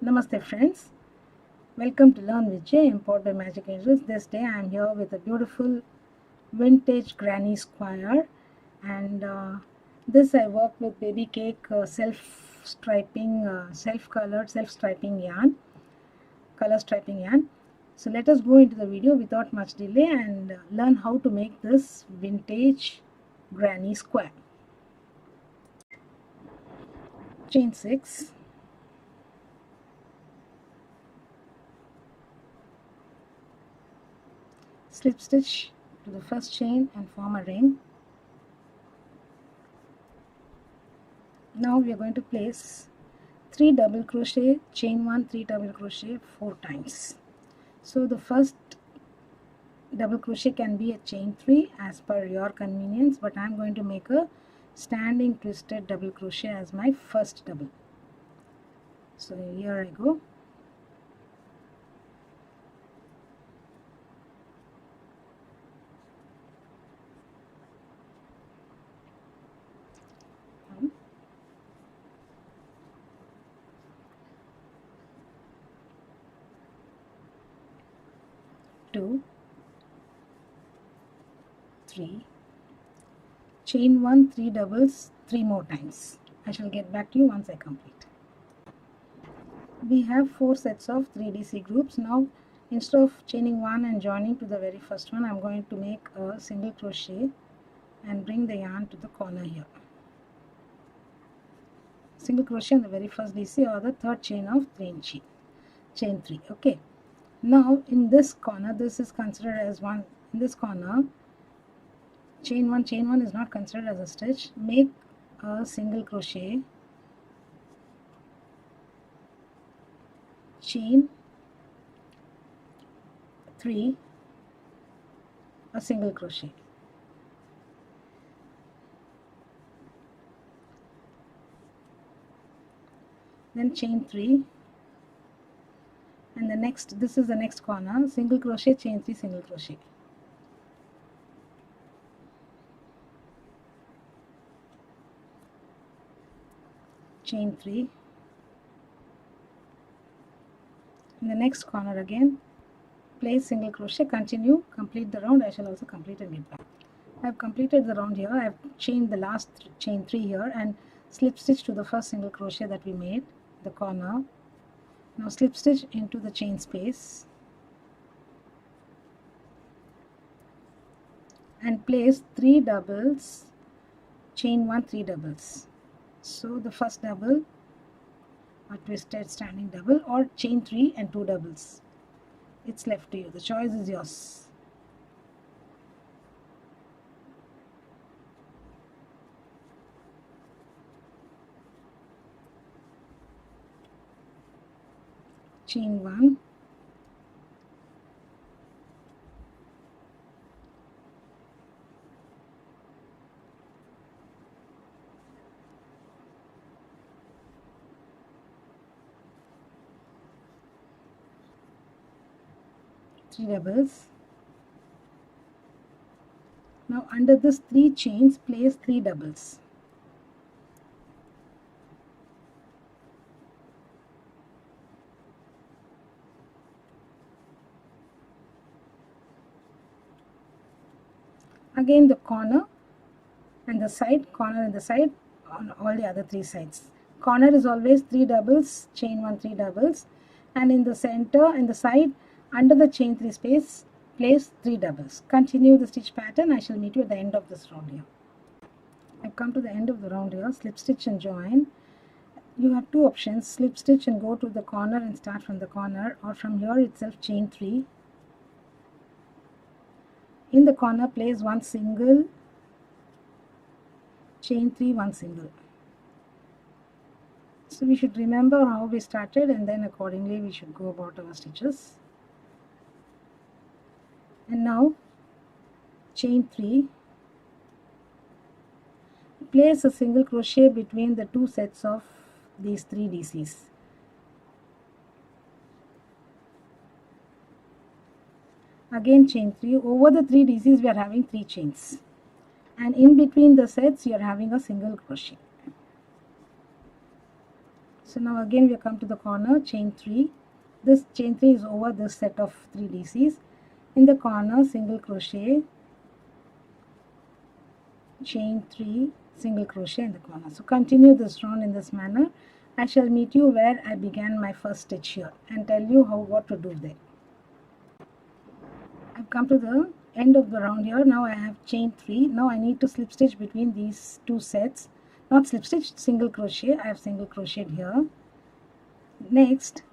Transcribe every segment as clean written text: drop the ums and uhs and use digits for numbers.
Namaste friends, welcome to Learn with J, empowered by Magic Angels. This day I am here with a beautiful vintage granny square, and this I work with baby cake self-colored self-striping yarn, color striping yarn. So let us go into the video without much delay and learn how to make this vintage granny square. Chain 6. Slip stitch to the first chain and form a ring. Now we are going to place 3 double crochet, chain 1, 3 double crochet 4 times. So the first double crochet can be a chain 3 as per your convenience, but I am going to make a standing twisted double crochet as my first double. So here I go. Two, 3, chain 1, 3 doubles 3 more times. I shall get back to you once I complete. We have 4 sets of 3DC groups. Now instead of chaining 1 and joining to the very first one, I am going to make a single crochet and bring the yarn to the corner here. Single crochet in the very first DC or the third chain of 3 chain 3. Okay, now in this corner, this is considered as one. In this corner, chain 1 is not considered as a stitch. Make a single crochet, chain 3, a single crochet. Then chain 3, and the next, this is the next corner, single crochet, chain 3, single crochet. Chain 3. In the next corner again, place single crochet, continue, complete the round. I shall also complete and get back. I have completed the round here. I have chained the last chain 3 here and slip stitch to the first single crochet that we made, the corner. Now slip stitch into the chain space and place 3 doubles, chain 1, 3 doubles. So the first double, a twisted standing double, or chain 3 and 2 doubles. It's left to you. The choice is yours. Chain 1, three doubles. Now under this 3 chains, place 3 doubles. Again the corner and the side, corner and the side on all the other 3 sides. Corner is always 3 doubles, chain 1, 3 doubles, and in the center and the side under the chain 3 space, place 3 doubles. Continue the stitch pattern. I shall meet you at the end of this round here. I've come to the end of the round here. Slip stitch and join. You have 2 options, slip stitch and go to the corner and start from the corner, or from here itself chain 3. In the corner place 1 single, chain 3, 1 single. So we should remember how we started, and then accordingly we should go about our stitches. And now chain 3, place a single crochet between the 2 sets of these 3 DCs. Again chain 3. Over the 3 DCs we are having 3 chains, and in between the sets you are having a single crochet. So now again we come to the corner, chain 3. This chain 3 is over this set of 3 DCs. In the corner, single crochet, chain 3, single crochet in the corner. So continue this round in this manner. I shall meet you where I began my first stitch here and tell you what to do there. I've come to the end of the round here. Now I have chain 3. Now I need to slip stitch between these two sets. Not slip stitch, single crochet. I have single crocheted here. Next,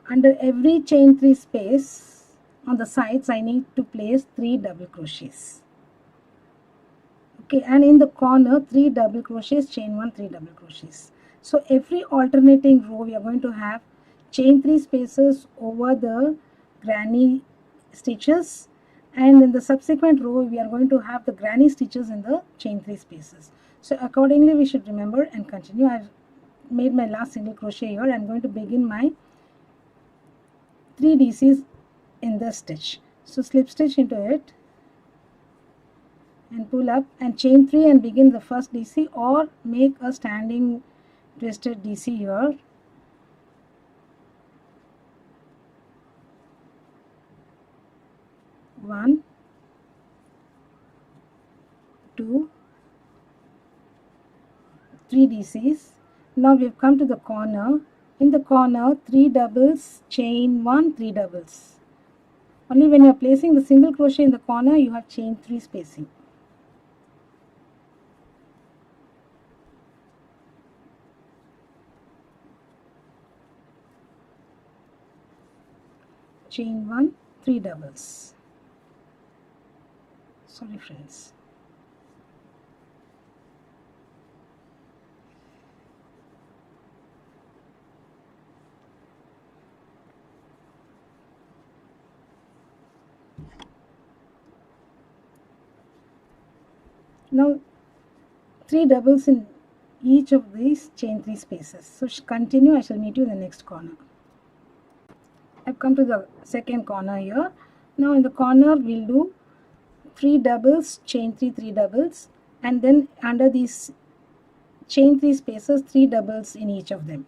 under every chain 3 space on the sides, I need to place 3 double crochets. Okay, and in the corner, 3 double crochets, chain 1, 3 double crochets. So every alternating row, we are going to have chain 3 spaces over the granny stitches, and in the subsequent row we are going to have the granny stitches in the chain 3 spaces. So accordingly we should remember and continue. I've made my last single crochet here. I'm going to begin my 3 DCs in the stitch. So slip stitch into it and pull up and chain 3 and begin the first DC, or make a standing twisted DC here. One, 2, 3 DCs. Now we have come to the corner. In the corner, 3 doubles, chain 1, 3 doubles. Only when you are placing the single crochet in the corner, you have chain 3 spacing. Chain 1, 3 doubles. Sorry friends. Now 3 doubles in each of these chain 3 spaces. So continue. I shall meet you in the next corner. I've come to the second corner here. Now in the corner we'll do 3 doubles, chain 3, 3 doubles, and then under these chain 3 spaces, 3 doubles in each of them.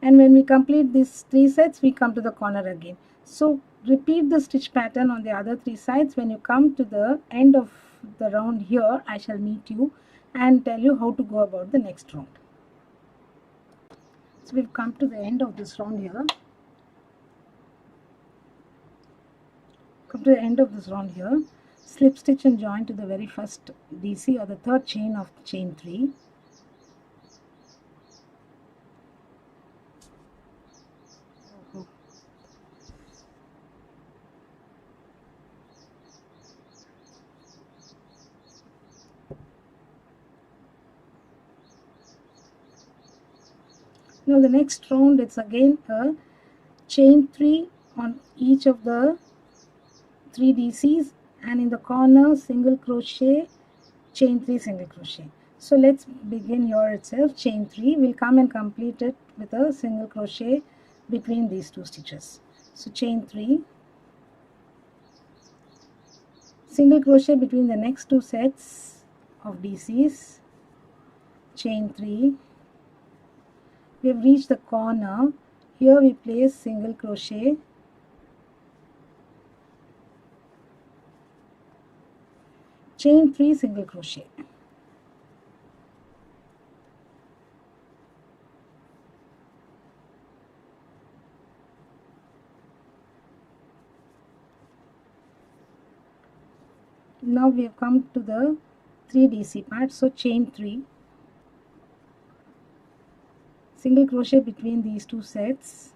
And when we complete these 3 sets, we come to the corner again. So repeat the stitch pattern on the other 3 sides. When you come to the end of the round here, I shall meet you and tell you how to go about the next round. So we've come to the end of this round here. Come to the end of this round here. Slip stitch and join to the very first DC, or the third chain of chain 3. Now the next round, it's again a chain 3 on each of the 3 DCs, and in the corner single crochet, chain 3, single crochet. So let's begin here itself. Chain 3, we'll come and complete it with a single crochet between these 2 stitches. So chain 3, single crochet between the next 2 sets of DCs, chain 3. We have reached the corner. Here we place single crochet, chain 3, single crochet. Now we have come to the 3 DC part. So chain 3, single crochet between these 2 sets.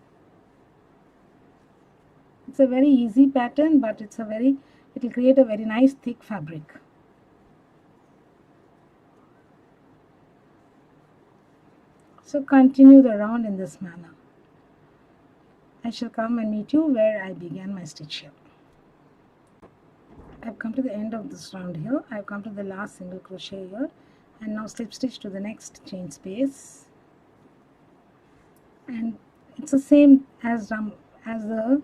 It's a very easy pattern, but it will create a very nice thick fabric. So continue the round in this manner. I shall come and meet you where I began my stitch here. I've come to the end of this round here. I've come to the last single crochet here, and now slip stitch to the next chain space. And it's the same as the other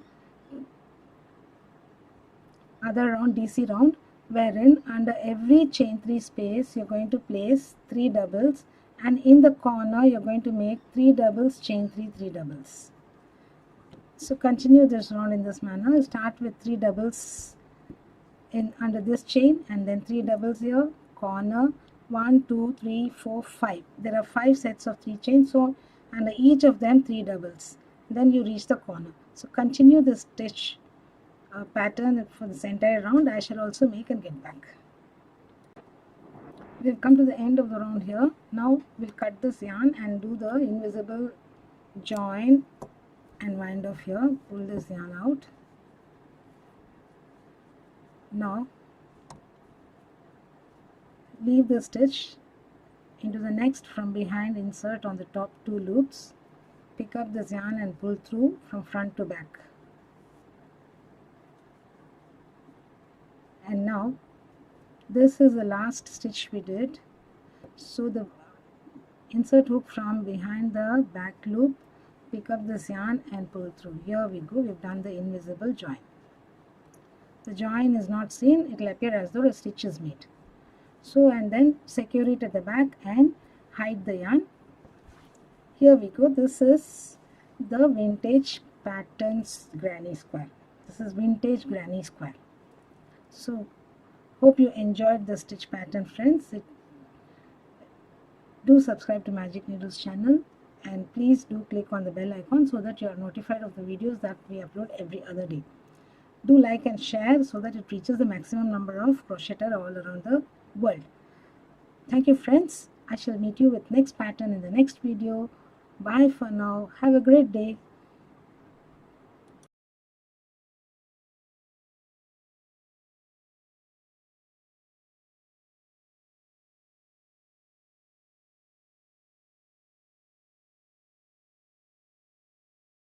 round, DC round, wherein under every chain 3 space you're going to place 3 doubles and in the corner you're going to make 3 doubles, chain 3, 3 doubles. So continue this round in this manner. Start with 3 doubles in under this chain and then 3 doubles here, corner, 1 2 3 4 5. There are 5 sets of 3 chains, so under each of them 3 doubles, then you reach the corner. So continue this stitch pattern for this entire round. I shall also make and get back. We've come to the end of the round here. Now we'll cut this yarn and do the invisible join and wind off here. Pull this yarn out. Now leave the stitch into the next from behind, insert on the top 2 loops, pick up this yarn and pull through from front to back. And now this is the last stitch we did, so the insert hook from behind the back loop, pick up this yarn and pull through. Here we go, we've done the invisible join. The join is not seen, it will appear as though a stitch is made. So, and then secure it at the back and hide the yarn. Here we go, this is the vintage patterns granny square. This is vintage granny square. So hope you enjoyed the stitch pattern, friends. Do subscribe to Magic Needles channel and please do click on the bell icon so that you are notified of the videos that we upload every other day. Do like and share so that it reaches the maximum number of crocheters all around the world. Thank you, friends. I shall meet you with next pattern in the next video. Bye for now. Have a great day.